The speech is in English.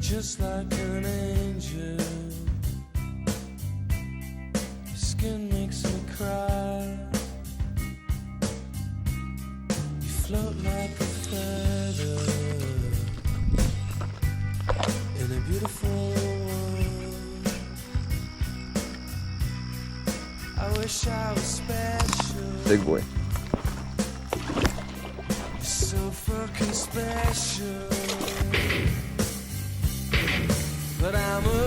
just like an angel. Your skin makes me cry. You float like a feather in a beautiful world. I wish I was special. Big boy. You're so fucking special. But I'm a